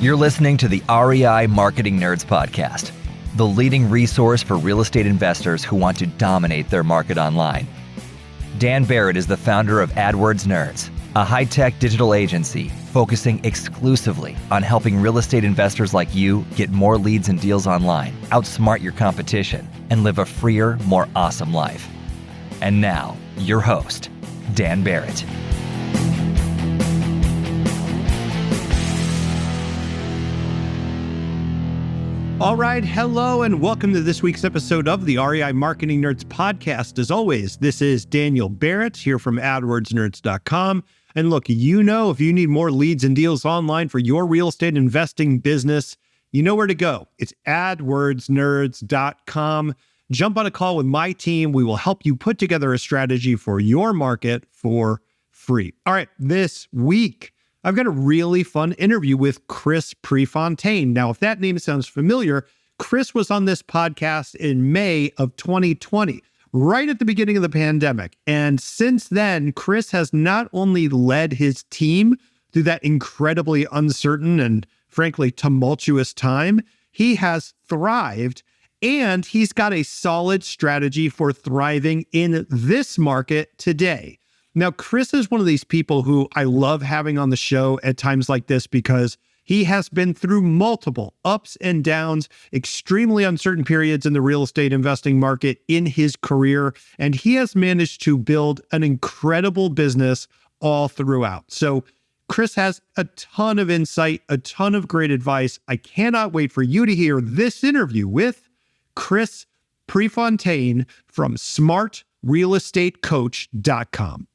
You're listening to the REI Marketing Nerds Podcast, the leading resource for real estate investors who want to dominate their market online. Dan Barrett is the founder of AdWords Nerds, a high-tech digital agency focusing exclusively on helping real estate investors like you get more leads and deals online, outsmart your competition, and live a freer, more awesome life. And now, your host, Dan Barrett. All right, hello, and welcome to this week's episode of the REI Marketing Nerds Podcast. As always, this is Daniel Barrett here from AdWordsNerds.com. And look, if you need more leads and deals online for your real estate investing business, you know where to go. It's AdWordsNerds.com. Jump on a call with my team. We will help you put together a strategy for your market for free. All right, this week, I've got a really fun interview with Chris Prefontaine. Now, if that name sounds familiar, Chris was on this podcast in May of 2020, right at the beginning of the pandemic. And since then, Chris has not only led his team through that incredibly uncertain and frankly tumultuous time, he has thrived, and he's got a solid strategy for thriving in this market today. Now, Chris is one of these people who I love having on the show at times like this because he has been through multiple ups and downs, extremely uncertain periods in the real estate investing market in his career, and he has managed to build an incredible business all throughout. So Chris has a ton of insight, a ton of great advice. I cannot wait for you to hear this interview with Chris Prefontaine from smartrealestatecoach.com.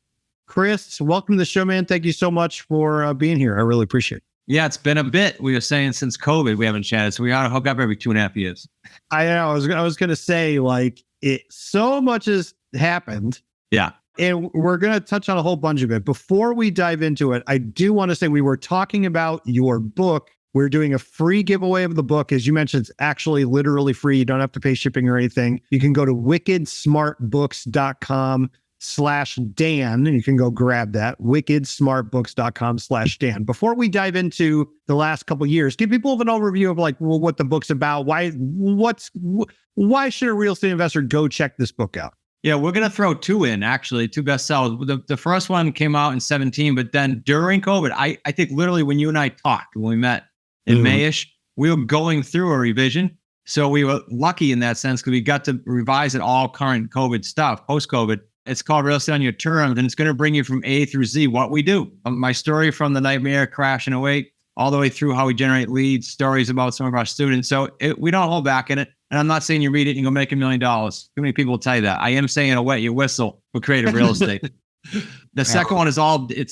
Chris, welcome to the show, man. Thank you so much for being here. I really appreciate it. Yeah, it's been a bit. We were saying since COVID, we haven't chatted, so we ought to hook up every 2.5 years. I know. I was going to say, so much has happened. Yeah. And we're going to touch on a whole bunch of it. Before we dive into it, I do want to say we were talking about your book. We're doing a free giveaway of the book. As you mentioned, it's actually literally free. You don't have to pay shipping or anything. You can go to wickedsmartbooks.com/Dan, and you can go grab that, wickedsmartbooks.com/Dan. Before we dive into the last couple of years, give people an overview of what the book's about. Why should a real estate investor go check this book out? Yeah, we're going to throw two bestsellers. The first one came out in 2017, but then during COVID, I think literally when you and I talked, when we met in Mayish, we were going through a revision. So we were lucky in that sense because we got to revise it all current COVID stuff, post-COVID. It's called Real Estate on Your Terms, and it's going to bring you from A through Z, what we do. My story from the nightmare crash in 2008, all the way through how we generate leads, stories about some of our students. So we don't hold back in it. And I'm not saying you read it and you go make $1 million. Too many people will tell you that. I am saying it'll wet your whistle for creative real estate. The second one is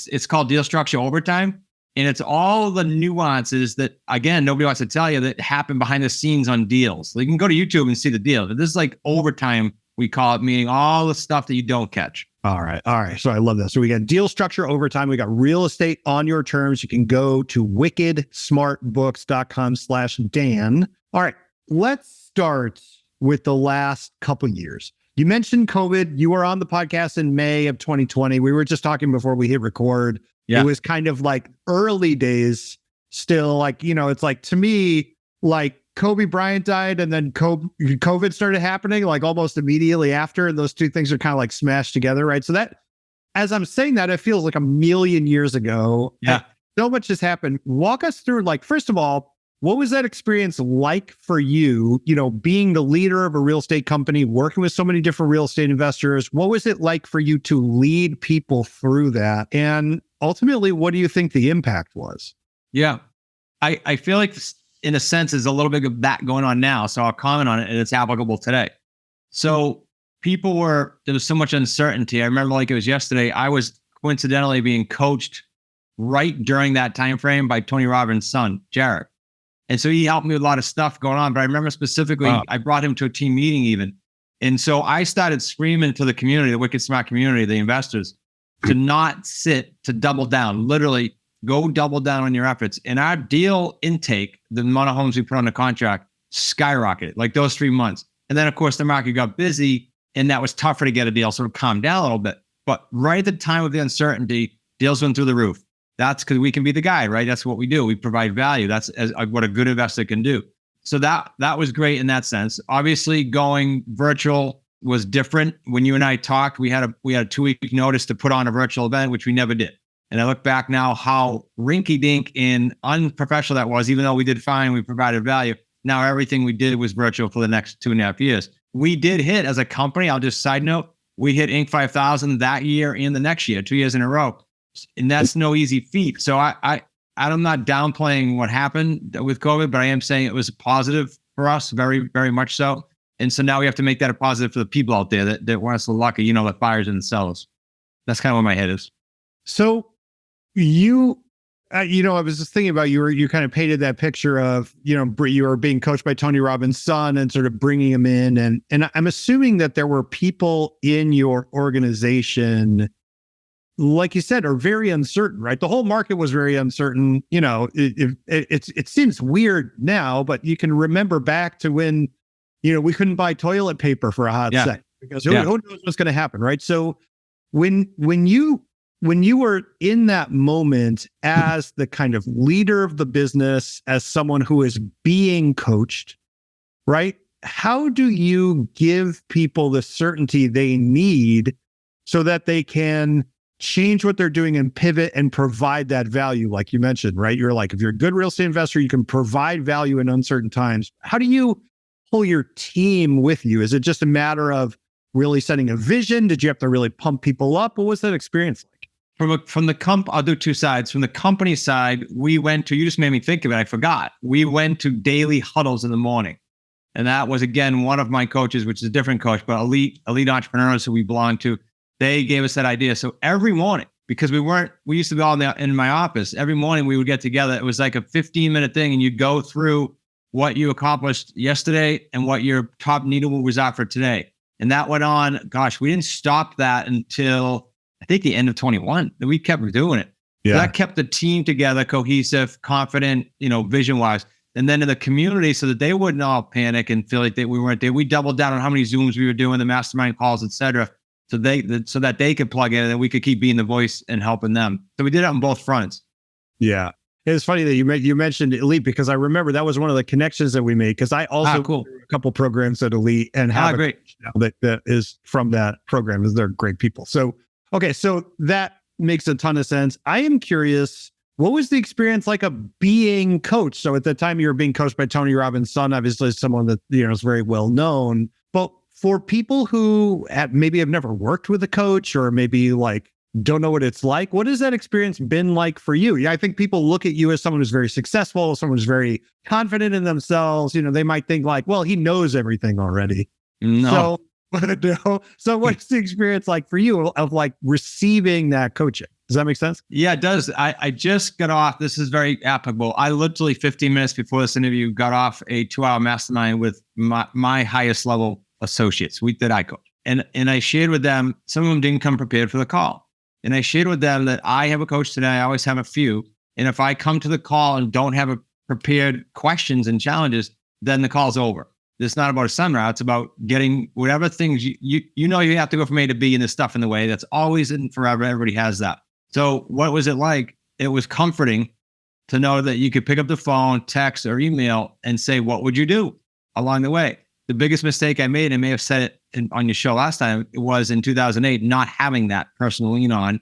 it's called Deal Structure Overtime. And it's all the nuances that, again, nobody wants to tell you that happen behind the scenes on deals. So you can go to YouTube and see the deal. But this is like overtime, we call it, meaning all the stuff that you don't catch. All right. So I love this. So we got Deal Structure Overtime. We got Real Estate on Your Terms. You can go to wickedsmartbooks.com/Dan. All right. Let's start with the last couple years. You mentioned COVID. You were on the podcast in May of 2020. We were just talking before we hit record. Yeah. It was kind of like early days still, it's like, to me, like Kobe Bryant died and then COVID started happening like almost immediately after. And those two things are kind of like smashed together, right? So that, as I'm saying that, it feels like a million years ago. Yeah. So much has happened. Walk us through, first of all, what was that experience like for you, being the leader of a real estate company, working with so many different real estate investors? What was it like for you to lead people through that? And ultimately, what do you think the impact was? Yeah, I feel like in a sense, there's a little bit of that going on now. So I'll comment on it and it's applicable today. So there was so much uncertainty. I remember like it was yesterday, I was coincidentally being coached right during that time frame by Tony Robbins' son, Jared. And so he helped me with a lot of stuff going on. But I remember specifically, I brought him to a team meeting even. And so I started screaming to the community, the Wicked Smart community, the investors, to not sit, to double down, literally go double down on your efforts. And our deal intake, the amount of homes we put on the contract, skyrocketed like those 3 months. And then of course the market got busy and that was tougher to get a deal. So it calmed down a little bit. But right at the time of the uncertainty, deals went through the roof. That's because we can be the guy, right? That's what we do. We provide value. That's what a good investor can do. So that was great in that sense. Obviously, going virtual was different. When you and I talked, we had a 2-week notice to put on a virtual event, which we never did. And I look back now how rinky-dink and unprofessional that was, even though we did fine, we provided value. Now everything we did was virtual for the next 2.5 years. We did hit as a company, I'll just side note, we hit Inc. 5000 that year and the next year, 2 years in a row. And that's no easy feat. So I'm not downplaying what happened with COVID, but I am saying it was a positive for us, very, very much so. And so now we have to make that a positive for the people out there that weren't so lucky, the buyers and the sellers. That's kind of where my head is. So you I was just thinking about you kind of painted that picture of, you were being coached by Tony Robbins' son and sort of bringing him in. And I'm assuming that there were people in your organization, like you said, are very uncertain, right? The whole market was very uncertain. It seems weird now, but you can remember back to when, we couldn't buy toilet paper for a hot second because who knows what's going to happen, right? So when you were in that moment as the kind of leader of the business, as someone who is being coached, right? How do you give people the certainty they need so that they can change what they're doing and pivot and provide that value? Like you mentioned, right? You're like, if you're a good real estate investor, you can provide value in uncertain times. How do you pull your team with you? Is it just a matter of really setting a vision? Did you have to really pump people up? What was that experience like? I'll do two sides. From the company side, we went to, you just made me think of it, I forgot. We went to daily huddles in the morning. And that was, again, one of my coaches, which is a different coach, but elite entrepreneurs who we belong to, they gave us that idea. So every morning, because we used to be all in my office, every morning we would get together. It was like a 15-minute thing, and you'd go through what you accomplished yesterday and what your top needle was out for today. And that went on, we didn't stop that until I think the end of 21. We kept doing it. Yeah. So that kept the team together, cohesive, confident, vision-wise. And then in the community, so that they wouldn't all panic and feel like we weren't there. We doubled down on how many Zooms we were doing, the mastermind calls, et cetera, so that they could plug in and we could keep being the voice and helping them. So we did it on both fronts. Yeah. It's funny that you mentioned Elite, because I remember that was one of the connections that we made, because I also do a couple programs at Elite and have a coach now that is from that program. They're great people. So, okay, so that makes a ton of sense. I am curious, what was the experience like of being coached? So at the time you were being coached by Tony Robbins' son, obviously someone that is very well known. But for people who maybe have never worked with a coach, or maybe don't know what it's like, what has that experience been like for you? Yeah, I think people look at you as someone who's very successful, someone who's very confident in themselves. They might think well, he knows everything already. No. So what's the experience like for you of receiving that coaching? Does that make sense? Yeah, it does. I just got off. This is very applicable. I literally 15 minutes before this interview got off a 2-hour mastermind with my highest level associates that I coach. And I shared with them, some of them didn't come prepared for the call. And I shared with them that I have a coach today. I always have a few. And if I come to the call and don't have prepared questions and challenges, then the call's over. It's not about a sunrise. It's about getting whatever things you have to go from A to B, and there's stuff in the way. That's always and forever. Everybody has that. So what was it like? It was comforting to know that you could pick up the phone, text, or email and say, what would you do along the way? The biggest mistake I made, I may have said it on your show last time, it was in 2008, not having that personal lean on.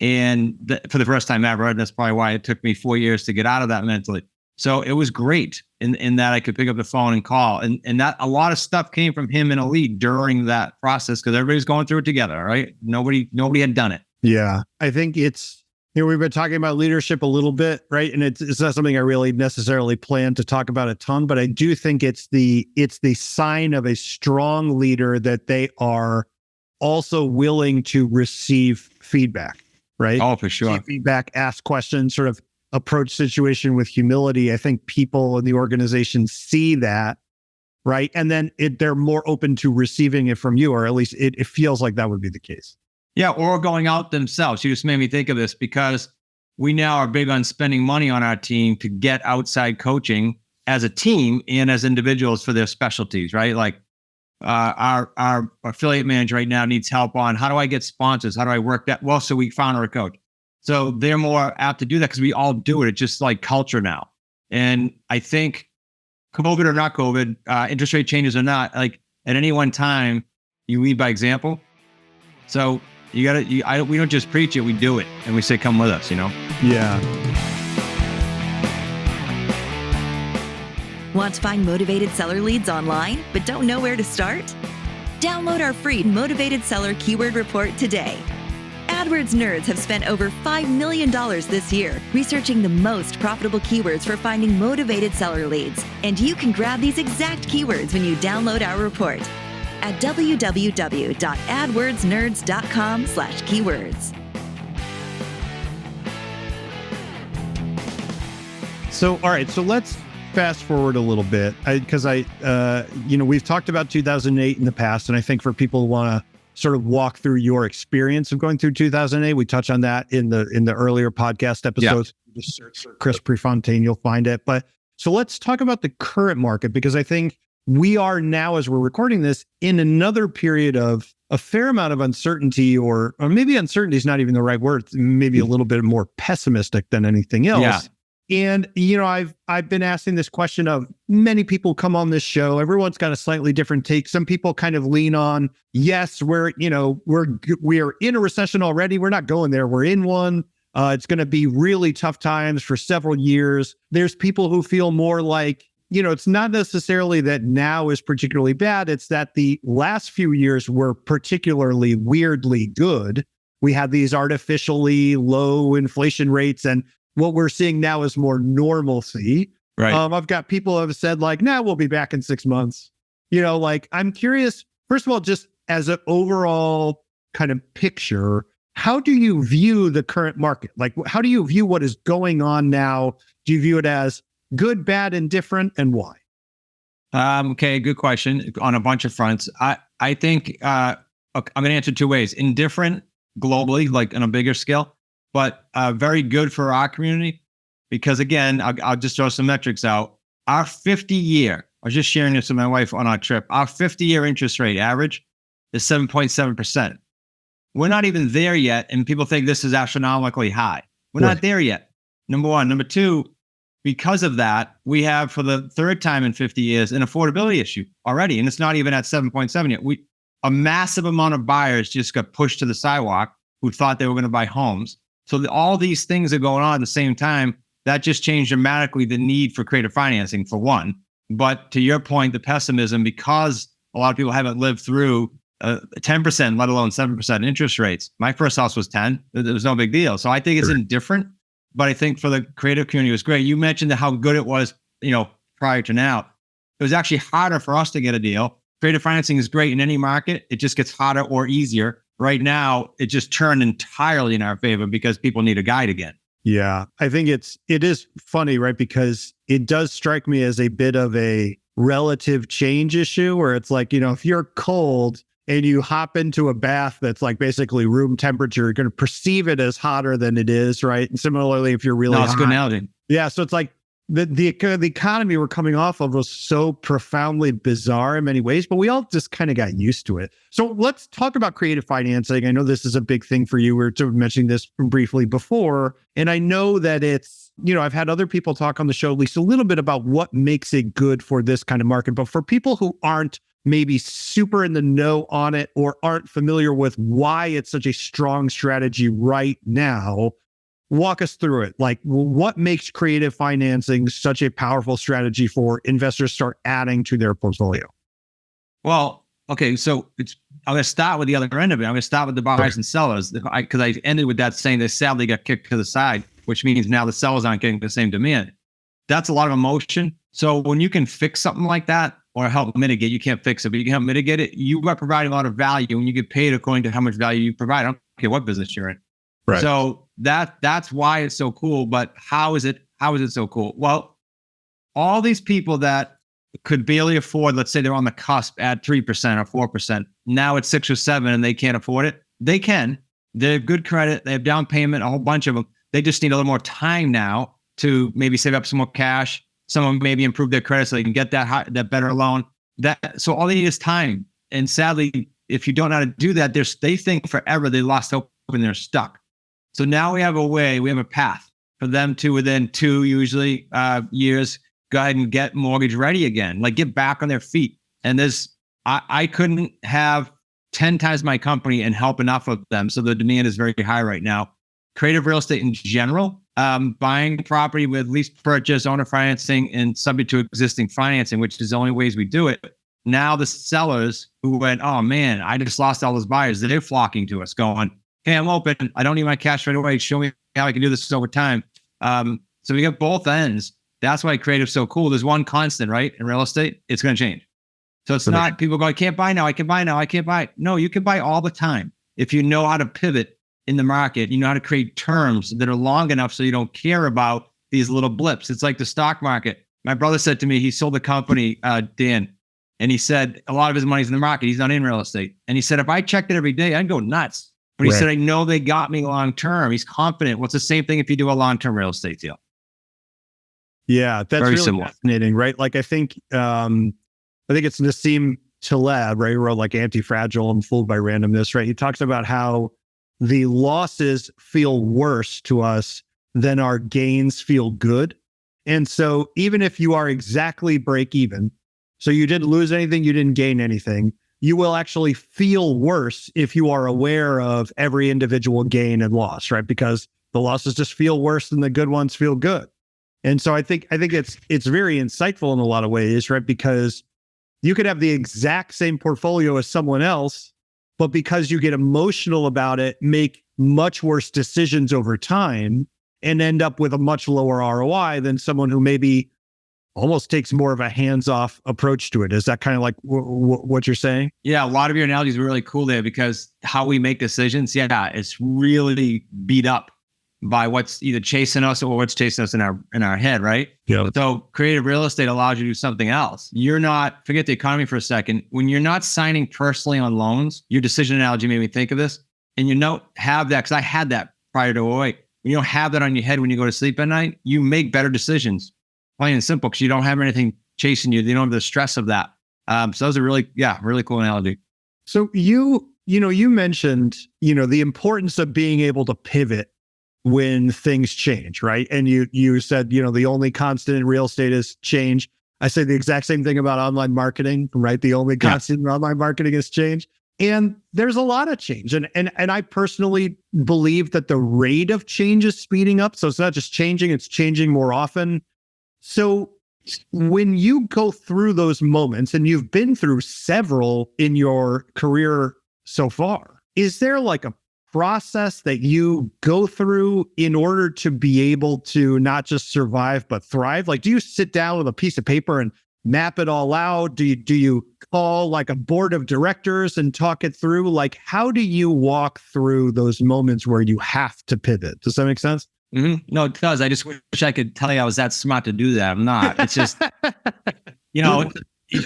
And for the first time ever, and that's probably why it took me 4 years to get out of that mentally. So it was great in that I could pick up the phone and call. And that a lot of stuff came from him and Elite during that process, because everybody's going through it together, right? Nobody had done it. Yeah. I think it's, we've been talking about leadership a little bit, right? And it's not something I really necessarily plan to talk about a ton, but I do think it's the sign of a strong leader that they are also willing to receive feedback, right? Oh, for sure. Receive feedback, ask questions, sort of approach situation with humility. I think people in the organization see that, right? And then they're more open to receiving it from you, or at least it feels like that would be the case. Yeah, or going out themselves. You just made me think of this, because we now are big on spending money on our team to get outside coaching as a team and as individuals for their specialties, right? Like our affiliate manager right now needs help on, how do I get sponsors? How do I work that? Well, so we found her a coach. So they're more apt to do that because we all do it. It's just like culture now. And I think COVID or not COVID, interest rate changes or not, like at any one time, you lead by example. So we don't just preach it, we do it. And we say, come with us, Yeah. Want to find motivated seller leads online, but don't know where to start? Download our free Motivated Seller Keyword Report today. AdWords nerds have spent over $5 million this year researching the most profitable keywords for finding motivated seller leads. And you can grab these exact keywords when you download our report at www.adwordsnerds.com/keywords. So, all right. So let's fast forward a little bit because we've talked about 2008 in the past. And I think for people who want to sort of walk through your experience of going through 2008, we touch on that in the earlier podcast episodes. Yeah. Just search for Chris Prefontaine, you'll find it. But so let's talk about the current market, because I think we are now, as we're recording this, in another period of a fair amount of uncertainty, or maybe uncertainty is not even the right word, maybe a little bit more pessimistic than anything else. Yeah. And, I've been asking this question of many people come on this show. Everyone's got a slightly different take. Some people kind of lean on, yes, we are in a recession already. We're not going there. We're in one. It's going to be really tough times for several years. There's people who feel more like, it's not necessarily that now is particularly bad. It's that the last few years were particularly weirdly good. We had these artificially low inflation rates, and what we're seeing now is more normalcy. Right. I've got people who have said like, we'll be back in 6 months. I'm curious, first of all, just as an overall kind of picture, how do you view the current market? Like, how do you view what is going on now? Do you view it as good, bad, indifferent, and why? Okay, good question on a bunch of fronts. I think I'm going to answer two ways. Indifferent globally, like on a bigger scale, but very good for our community because, again, I'll just throw some metrics out. Our 50-year, I was just sharing this with my wife on our trip, our 50-year interest rate average is 7.7%. We're not even there yet, and people think this is astronomically high. We're not there yet, number one. Number two, because of that, we have, for the third time in 50 years, an affordability issue already, and it's not even at 7.7 yet. A massive amount of buyers just got pushed to the sidewalk who thought they were going to buy homes. So all these things are going on at the same time. That just changed dramatically the need for creative financing, for one. But to your point, the pessimism, because a lot of people haven't lived through 10%, let alone 7% interest rates. My first house was 10. It was no big deal. So I think it's indifferent, but I think for the creative community, it was great. You mentioned how good it was, prior to now. It was actually harder for us to get a deal. Creative financing is great in any market. It just gets harder or easier. Right now, it just turned entirely in our favor because people need a guide again. Yeah, I think it is funny, right? Because it does strike me as a bit of a relative change issue where it's like, if you're cold and you hop into a bath that's like basically room temperature, you're going to perceive it as hotter than it is, right? And similarly, if you're really hot. It's good analogy. Yeah, so it's like the economy we're coming off of was so profoundly bizarre in many ways, but we all just kind of got used to it. So let's talk about creative financing. I know this is a big thing for you. We were sort of mentioning this briefly before, and I know that it's, I've had other people talk on the show at least a little bit about what makes it good for this kind of market. But for people who aren't maybe super in the know on it or aren't familiar with why it's such a strong strategy right now, walk us through it. Like, what makes creative financing such a powerful strategy for investors to start adding to their portfolio? Well, okay, so I'm going to start with the other end of it. I'm going to start with the buyers and sellers, because I ended with that saying they sadly got kicked to the side, which means now the sellers aren't getting the same demand. That's a lot of emotion. So when you can fix something like that or help mitigate, you can't fix it, but you can help mitigate it, you are providing a lot of value and you get paid according to how much value you provide. I don't care what business you're in. Right. So that's why it's so cool. But how is it so cool? Well, all these people that could barely afford, let's say they're on the cusp at 3% or 4%. Now it's 6 or 7 and they can't afford it. They can. They have good credit. They have down payment, a whole bunch of them. They just need a little more time now to maybe save up some more cash. Some of them maybe improve their credit so they can get that better loan. So all they need is time. And sadly, if you don't know how to do that, they think forever they lost hope and they're stuck. So now we have a path for them to within 2 usually years, go ahead and get mortgage ready again, like get back on their feet. And I couldn't have 10 times my company and help enough of them. So the demand is very high right now. Creative real estate in general, buying property with lease purchase, owner financing, and subject to existing financing, which is the only ways we do it. Now the sellers who went, oh man, I just lost all those buyers, they're flocking to us going, hey, I'm open. I don't need my cash right away. Show me how I can do this over time. So we got both ends. That's why creative's so cool. There's one constant, right? In real estate, it's going to change. So it's not people go, I can't buy now. I can buy now. I can't buy. No, you can buy all the time. If you know how to pivot in the market, you know how to create terms that are long enough so you don't care about these little blips. It's like the stock market. My brother said to me, he sold a company, Dan, and he said a lot of his money's in the market. He's not in real estate. And he said, if I checked it every day, I'd go nuts. But he said, I know they got me long term. He's confident. What's the same thing if you do a long-term real estate deal? Yeah, that's very really similar. Fascinating, right? Like I think it's Nassim Taleb, right? Who wrote like Anti-Fragile and Fooled by Randomness, right? He talks about how the losses feel worse to us than our gains feel good. And so even if you are exactly break even, so you didn't lose anything, you didn't gain anything, you will actually feel worse if you are aware of every individual gain and loss, right? Because the losses just feel worse than the good ones feel good. And so I think it's very insightful in a lot of ways, right? Because you could have the exact same portfolio as someone else, but because you get emotional about it, make much worse decisions over time and end up with a much lower ROI than someone who maybe almost takes more of a hands-off approach to it. Is that kind of like what you're saying? Yeah, a lot of your analogies are really cool there because how we make decisions, it's really beat up by what's either chasing us or what's chasing us in our head, right? Yeah. So creative real estate allows you to do something else. You're not, forget the economy for a second. When you're not signing personally on loans, your decision analogy made me think of this, and you don't have that, because I had that prior to 2008. When you don't have that on your head when you go to sleep at night, you make better decisions, plain and simple, because you don't have anything chasing you. You don't have the stress of that. So that was a really cool analogy. So you mentioned, the importance of being able to pivot when things change, right? And you said, the only constant in real estate is change. I say the exact same thing about online marketing, right? The only constant in online marketing is change. And there's a lot of change. And I personally believe that the rate of change is speeding up. So it's not just changing, it's changing more often. So when you go through those moments, and you've been through several in your career so far, is there like a process that you go through in order to be able to not just survive, but thrive? Like, do you sit down with a piece of paper and map it all out? Do you call like a board of directors and talk it through? Like, how do you walk through those moments where you have to pivot? Does that make sense? Mm-hmm. No, it does. I just wish I could tell you I was that smart to do that. I'm not. It's just,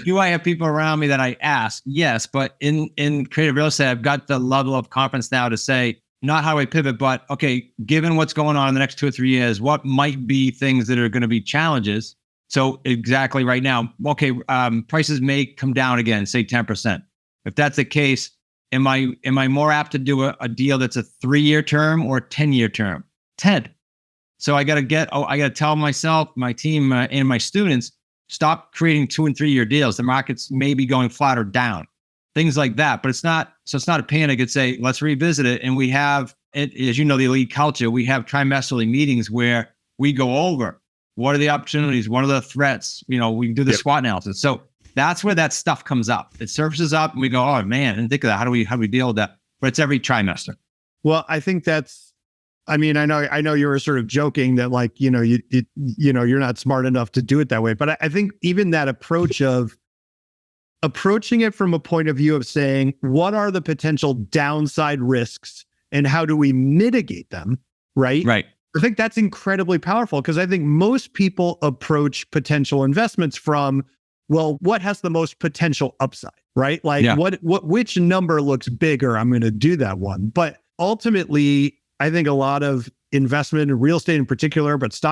do I have people around me that I ask? Yes. But in creative real estate, I've got the level of confidence now to say, not how I pivot, but okay, given what's going on in the next 2 or 3 years, what might be things that are going to be challenges? So exactly right now, okay, prices may come down again, say 10%. If that's the case, am I more apt to do a deal that's a 3-year term or a 10-year term? 10. So I got to tell myself, my team, and my students, stop creating 2 and 3 year deals. The market's maybe going flat or down, things like that. But it's not a panic. It's let's revisit it. And we have, as you know, the elite culture, we have trimesterly meetings where we go over what are the opportunities, what are the threats. We do the SWOT analysis. So that's where that stuff comes up. It surfaces up, and we go, oh man, I didn't think of that. How do we deal with that? But it's every trimester. Well, I think I know you were sort of joking that like, you're not smart enough to do it that way. But I think even that approach of approaching it from a point of view of saying, what are the potential downside risks and how do we mitigate them? Right. Right. I think that's incredibly powerful, because I think most people approach potential investments from, well, what has the most potential upside, right? Like which number looks bigger? I'm going to do that one. But ultimately, I think a lot of investment in real estate in particular, but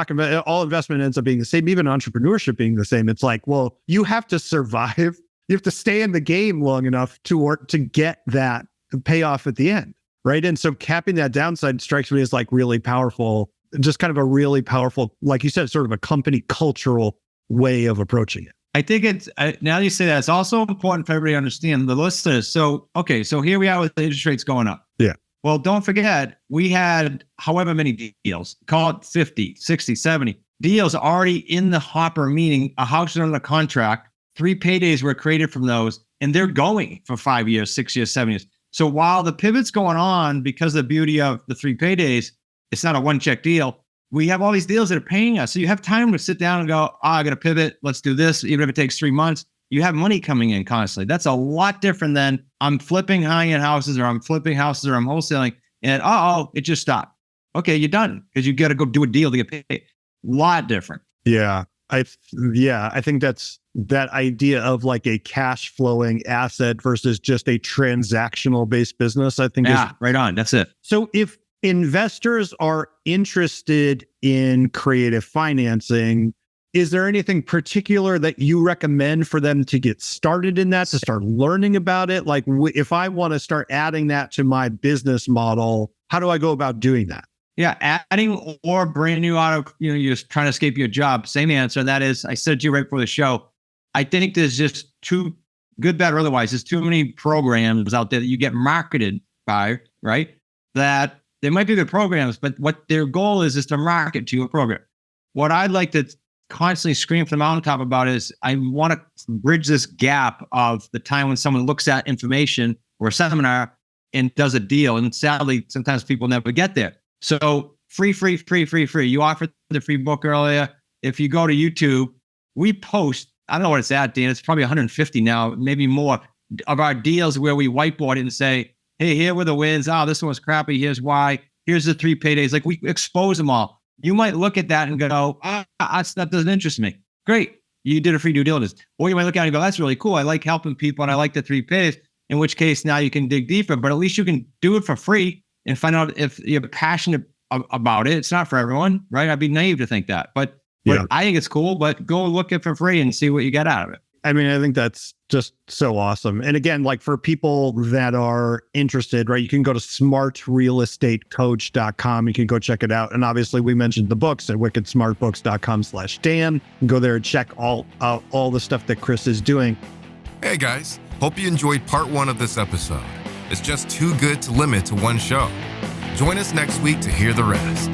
all investment ends up being the same, even entrepreneurship being the same. It's like, well, you have to survive. You have to stay in the game long enough to get that payoff at the end, right? And so capping that downside strikes me as like really powerful, just kind of a really powerful, like you said, sort of a company cultural way of approaching it. I think now you say that, it's also important for everybody to understand, the listeners. So here we are with the interest rates going up. Yeah. Well, don't forget, we had however many deals, call it 50, 60, 70 deals already in the hopper, meaning a house is under contract, 3 paydays were created from those, and they're going for 5 years, 6 years, 7 years. So while the pivot's going on, because of the beauty of the 3 paydays, it's not a one check deal. We have all these deals that are paying us. So you have time to sit down and go, I got to pivot. Let's do this. Even if it takes 3 months, you have money coming in constantly. That's a lot different than I'm flipping high-end houses, or I'm flipping houses, or I'm wholesaling, and it just stopped. Okay, you're done because you got to go do a deal to get paid. Lot different. Yeah. I think that's that idea of like a cash flowing asset versus just a transactional based business, I think. Yeah, right on. That's it. So if investors are interested in creative financing, is there anything particular that you recommend for them to get started in that, to start learning about it? Like if I want to start adding that to my business model, how do I go about doing that? Yeah, adding or brand new auto, you're just trying to escape your job. Same answer. That is, I said to you right before the show, I think there's just too good, bad, or otherwise, there's too many programs out there that you get marketed by, right? That they might be good programs, but what their goal is to market to a program. What I'd like to constantly scream from the mountaintop about is I want to bridge this gap of the time when someone looks at information or a seminar and does a deal. And sadly, sometimes people never get there. So free. You offered the free book earlier. If you go to YouTube, we post, I don't know what it's at, Dan, it's probably 150 now, maybe more, of our deals where we whiteboard it and say, hey, here were the wins. Oh, this one was crappy. Here's why. Here's the 3 paydays. Like, we expose them all. You might look at that and go, that doesn't interest me. Great. You did a free due diligence. Or you might look at it and go, that's really cool. I like helping people and I like the 3 paydays, in which case now you can dig deeper, but at least you can do it for free and find out if you're passionate about it. It's not for everyone, right? I'd be naive to think that, but I think it's cool, but go look it for free and see what you get out of it. I mean, I think that's just so awesome. And again, like for people that are interested, right, you can go to smartrealestatecoach.com. You can go check it out. And obviously we mentioned the books at wickedsmartbooks.com/Dan. Go there and check all the stuff that Chris is doing. Hey guys, hope you enjoyed part 1 of this episode. It's just too good to limit to one show. Join us next week to hear the rest.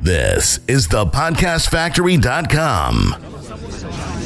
This is thepodcastfactory.com.